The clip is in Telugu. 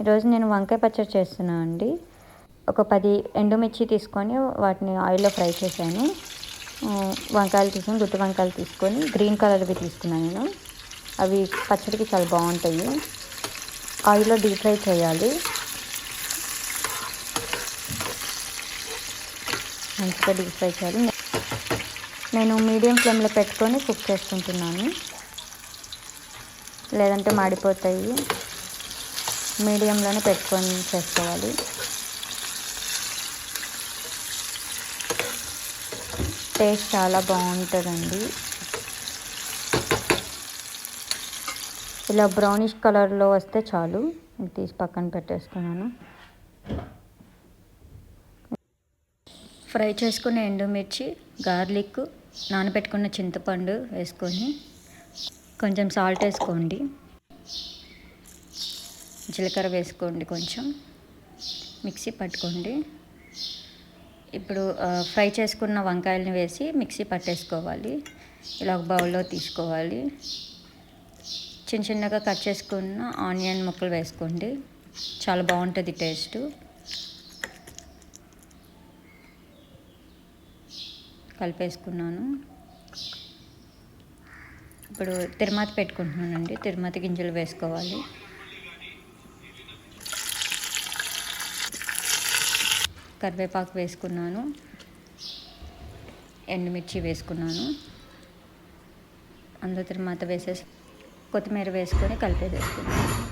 ఈరోజు నేను వంకాయ పచ్చడి చేస్తున్నాను అండి. ఒక 10 ఎండుమిర్చి తీసుకొని వాటిని ఆయిల్లో ఫ్రై చేశాను. వంకాయలు తీసుకొని గుత్తి వంకాయలు తీసుకొని గ్రీన్ కలర్వి తీసుకున్నాను నేను. అవి పచ్చడికి చాలా బాగుంటాయి. ఆయిల్లో డీప్ ఫ్రై చేయాలి. మంచిగా డీప్ ఫ్రై చేయాలి. నేను మీడియం ఫ్లేమ్లో పెట్టుకొని కుక్ చేసుకుంటున్నాను, లేదంటే మాడిపోతాయి. మీడియంలోనే పెట్టుకొని చేసుకోవాలి. టేస్ట్ చాలా బాగుంటుందండి. ఇలా బ్రౌనిష్ కలర్లో వస్తే చాలు. తీసి పక్కన పెట్టేసుకున్నాను. ఫ్రై చేసుకున్న ఎండుమిర్చి, గార్లిక్, నానబెట్టుకున్న చింతపండు వేసుకొని కొంచెం సాల్ట్ వేసుకోండి, జీలకర్ర వేసుకోండి, కొంచెం మిక్సీ పట్టుకోండి. ఇప్పుడు ఫ్రై చేసుకున్న వంకాయలని వేసి మిక్సీ పట్టేసుకోవాలి. ఇలా ఒక బౌల్లో తీసుకోవాలి. చిన్న చిన్నగా కట్ చేసుకున్న ఆనియన్ ముక్కలు వేసుకోండి. చాలా బాగుంటుంది టేస్ట్. కలిపేసుకున్నాను. ఇప్పుడు తిరుమత పెట్టుకుంటున్నానండి. తిరుమత గింజలు వేసుకోవాలి. కరివేపాకు వేసుకున్నాను. ఎండుమిర్చి వేసుకున్నాను. అందులో తిరుమత వేసేసి కొత్తిమీర వేసుకొని కలిపేసుకున్నాను.